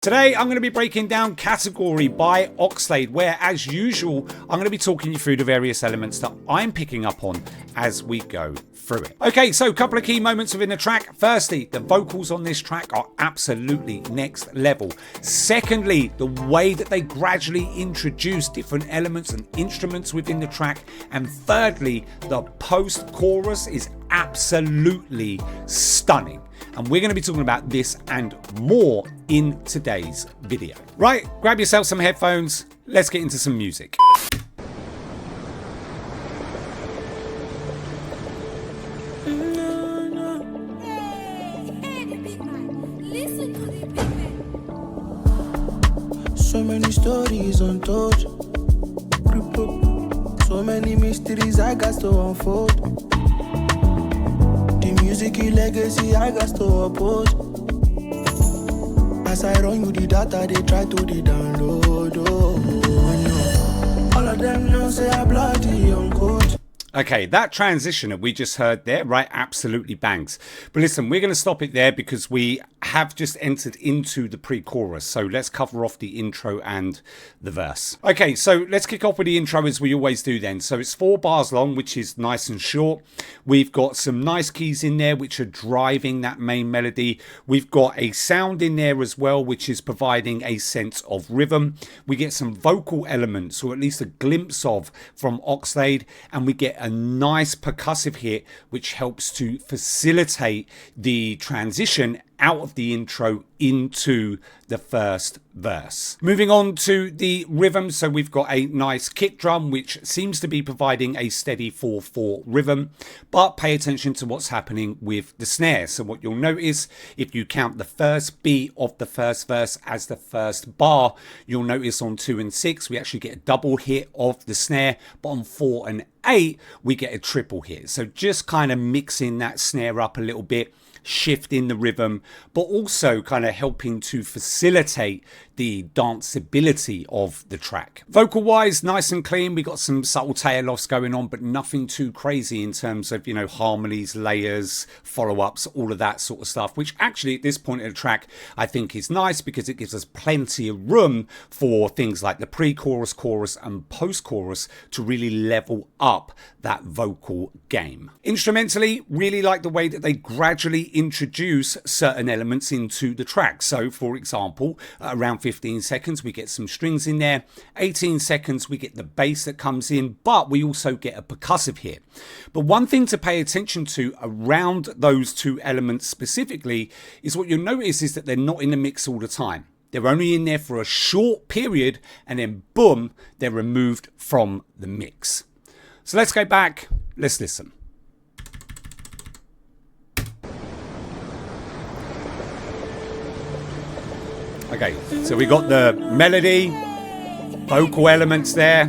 Today I'm going to be breaking down Katigori by Oxlade, where as usual I'm going to be talking you through the various elements that I'm picking up on as we go through it. Okay, so a couple of key moments within the track. Firstly, the vocals on this track are absolutely next level. Secondly, the way that they gradually introduce different elements and instruments within the track. And thirdly, the post-chorus is absolutely stunning. And we're going to be talking about this and more in today's video. Right, grab yourself some headphones. Let's get into some music. So many stories untold, so many mysteries I got to unfold. The music legacy I got to uphold. As I run with the data, they try to download. All of them know say I bloody on code. Okay, that transition that we just heard there, right, absolutely bangs. But listen, we're going to stop it there because we have just entered into the pre-chorus. So let's cover off the intro and the verse. Okay, so let's kick off with the intro as we always do then. So it's 4 bars long, which is nice and short. We've got some nice keys in there, which are driving that main melody. We've got a sound in there as well, which is providing a sense of rhythm. We get some vocal elements, or at least a glimpse of, from Oxlade, and we get a nice percussive hit which helps to facilitate the transition out of the intro into the first verse. Moving on to the rhythm, so we've got a nice kick drum which seems to be providing a steady 4/4 rhythm, but pay attention to what's happening with the snare. So what you'll notice, if you count the first beat of the first verse as the first bar, you'll notice on 2 and 6 we actually get a double hit of the snare, but on 4 and 8 we get a triple hit. So just kind of mixing that snare up a little bit, shifting the rhythm, but also kind of helping to facilitate the danceability of the track. Vocal wise, nice and clean. We got some subtle tail offs going on, but nothing too crazy in terms of, you know, harmonies, layers, follow-ups, all of that sort of stuff, which actually at this point in the track I think is nice because it gives us plenty of room for things like the pre-chorus, chorus and post-chorus to really level up that vocal game. Instrumentally, really like the way that they gradually introduce certain elements into the track. So for example, around 15 seconds we get some strings in there, 18 seconds we get the bass that comes in, but we also get a percussive hit. But one thing to pay attention to around those two elements specifically is what you'll notice is that they're not in the mix all the time. They're only in there for a short period and then boom, they're removed from the mix. So let's go back, let's listen. Okay, so we got the melody, vocal elements there.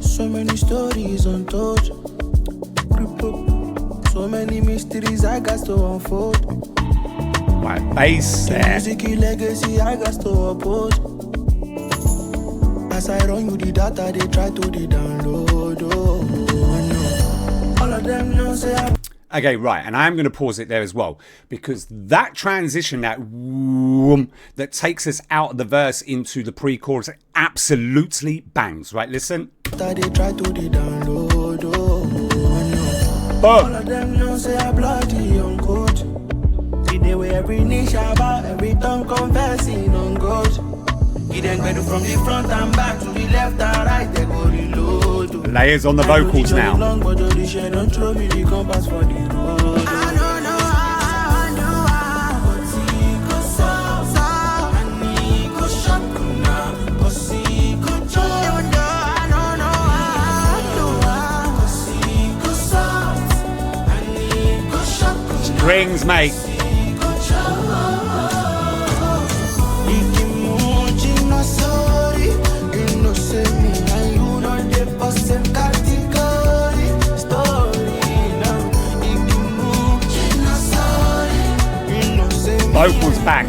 So many stories untold, so many mysteries I got to unfold. My bass there. Music legacy I got to uphold. As I run with the data, they try to download. All of them know say I. Okay, right, and I'm going to pause it there as well because that transition, that whoom, that takes us out of the verse into the pre-chorus absolutely bangs. Right, listen. They try to download. Boom. All of them know say I bloody on code. See the way every knee shabba, every tongue confessing on God. He then go from the front and back to the left and right, they go reload. Layers on the vocals now. Strings, mate. Vocals back.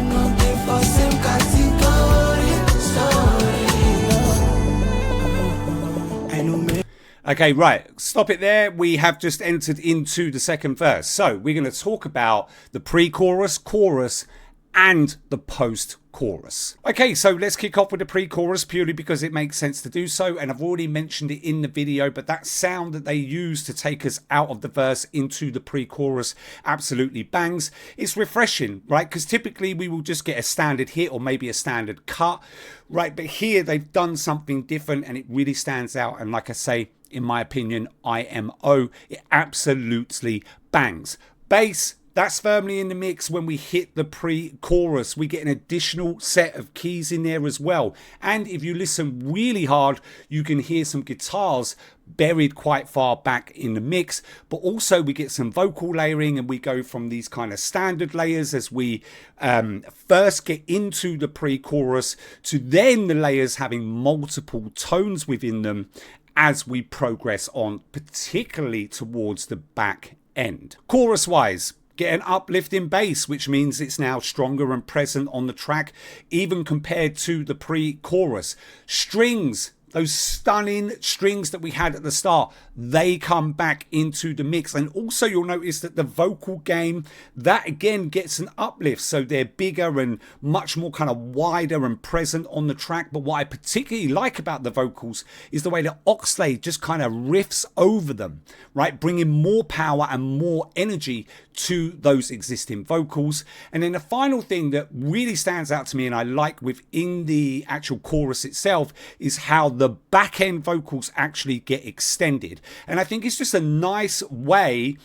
Okay, right. Stop it there. We have just entered into the second verse. So we're going to talk about the pre-chorus, chorus, and the post-chorus. Okay, so let's kick off with the pre-chorus purely because it makes sense to do so. And I've already mentioned it in the video, but that sound that they use to take us out of the verse into the pre-chorus absolutely bangs. It's refreshing, right? Because typically we will just get a standard hit or maybe a standard cut, right? But here they've done something different and it really stands out. And like I say, in my opinion, IMO, it absolutely bangs. Bass, that's firmly in the mix when we hit the pre-chorus. We get an additional set of keys in there as well. And if you listen really hard, you can hear some guitars buried quite far back in the mix. But also we get some vocal layering and we go from these kind of standard layers as we first get into the pre-chorus to then the layers having multiple tones within them as we progress on, particularly towards the back end. Chorus wise, get an uplift in bass, which means it's now stronger and present on the track, even compared to the pre-chorus. Strings, those stunning strings that we had at the start, they come back into the mix. And also you'll notice that the vocal game, that again gets an uplift. So they're bigger and much more kind of wider and present on the track. But what I particularly like about the vocals is the way that Oxlade just kind of riffs over them, right? Bringing more power and more energy to those existing vocals. And then the final thing that really stands out to me and I like within the actual chorus itself is how the back end vocals actually get extended. And I think it's just a nice way,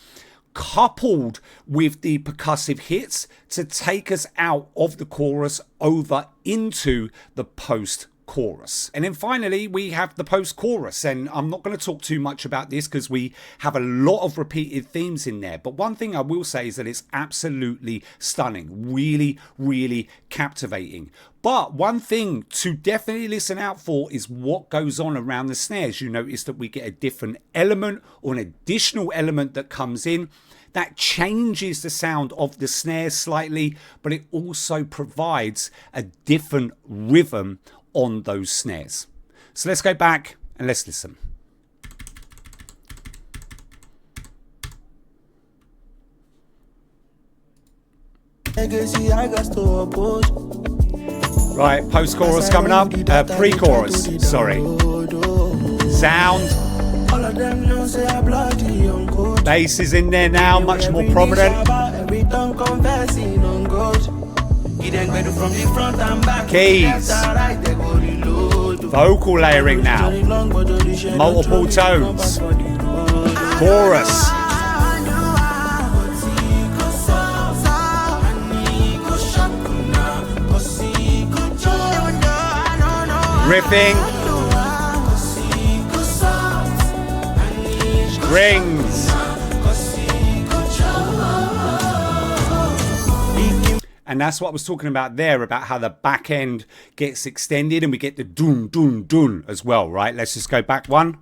coupled with the percussive hits, to take us out of the chorus over into the post-chorus. And then finally, we have the post-chorus. And I'm not going to talk too much about this because we have a lot of repeated themes in there. But one thing I will say is that it's absolutely stunning. Really, really captivating. But one thing to definitely listen out for is what goes on around the snares. You notice that we get a different element or an additional element that comes in that changes the sound of the snares slightly, but it also provides a different rhythm on those snares. So let's go back and let's listen. Right, post-chorus coming up, pre-chorus, sorry. Sound. Bass is in there now, much more prominent. Keys. Vocal layering now. Multiple tones. Chorus. Riffing, rings, and that's what I was talking about there, about how the back end gets extended and we get the dun dun dun as well, right? Let's just go back one.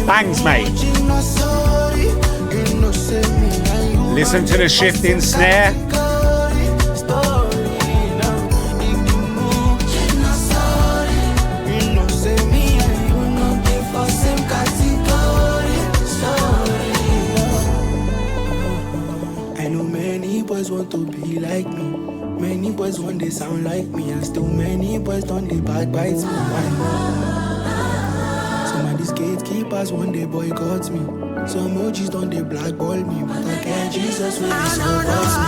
Bangs, mate. Listen to the shift in snare. Want to be like me. Many boys want they sound like me, and still many boys don't they backbite me. Some of these gatekeepers one day boycott me. Some OGs don't they blackball me, but I can't Jesus when he supports me.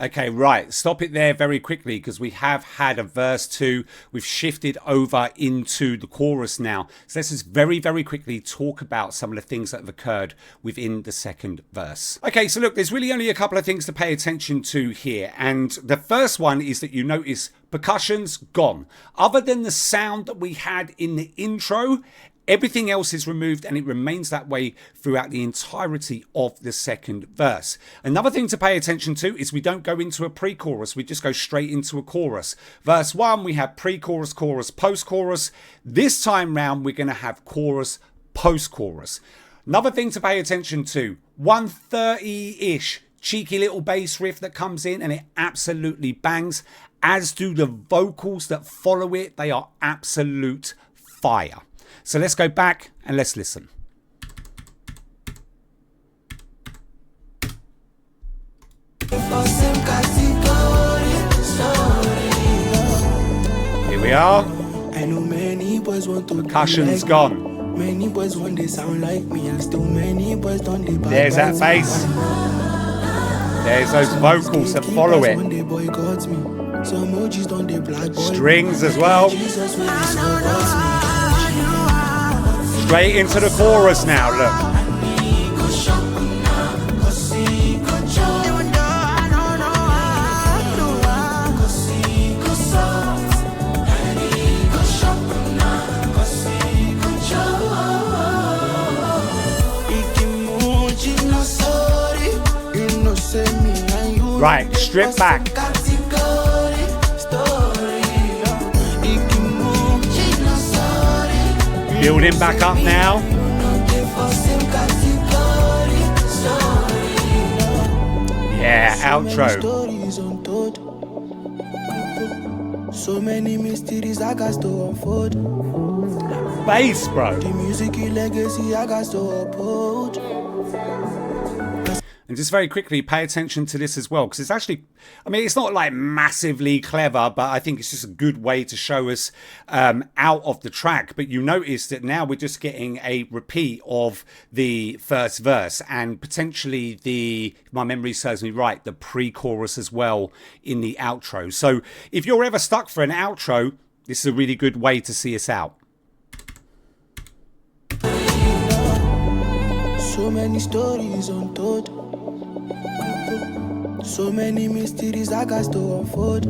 Okay, right, stop it there very quickly because we have had a verse 2. We've shifted over into the chorus now. So let's just very, very quickly talk about some of the things that have occurred within the second verse. Okay, so look, there's really only a couple of things to pay attention to here. And the first one is that you notice percussion's gone. Other than the sound that we had in the intro, everything else is removed and it remains that way throughout the entirety of the second verse. Another thing to pay attention to is we don't go into a pre-chorus, we just go straight into a chorus. Verse 1, we have pre-chorus, chorus, post-chorus. This time round, we're going to have chorus, post-chorus. Another thing to pay attention to, 1:30-ish, cheeky little bass riff that comes in and it absolutely bangs, as do the vocals that follow it. They are absolute fire. So let's go back and let's listen. Here we are. I know many boys want to Percussion's gone. Many boys want they sound like me, and still many boys don't they. There's that bass. There's those vocals that follow it. Strings as well. Straight into the chorus now, look. Right, strip back. Building back up now. Yeah, outro. So many mysteries I got to unfold. Bass, bro. The music legacy I got to uphold. And just very quickly, pay attention to this as well, because it's actually, I mean, it's not like massively clever, but I think it's just a good way to show us out of the track. But you notice that now we're just getting a repeat of the first verse and potentially if my memory serves me right, the pre-chorus as well in the outro. So if you're ever stuck for an outro, this is a really good way to see us out. So many stories untold. So many mysteries I got to unfold.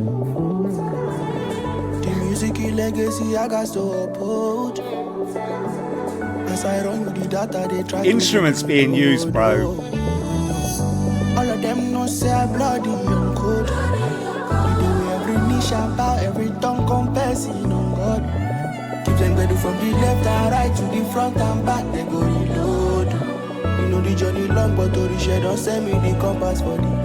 The music legacy I got to uphold. As I run with the data, they try instruments being used, bro. All of them know say I bloody young code. We do every niche about every tongue confessing on God. Keep them ready from the left and right to the front and back, they go reload. You know the journey long, but to the shed don't send me the compass for the road.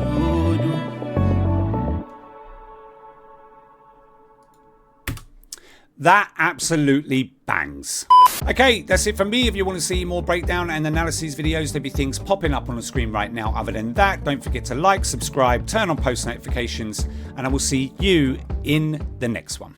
That absolutely bangs. Okay, that's it from me. If you want to see more breakdown and analysis videos, there'll be things popping up on the screen right now. Other than that, don't forget to like, subscribe, turn on post notifications, and I will see you in the next one.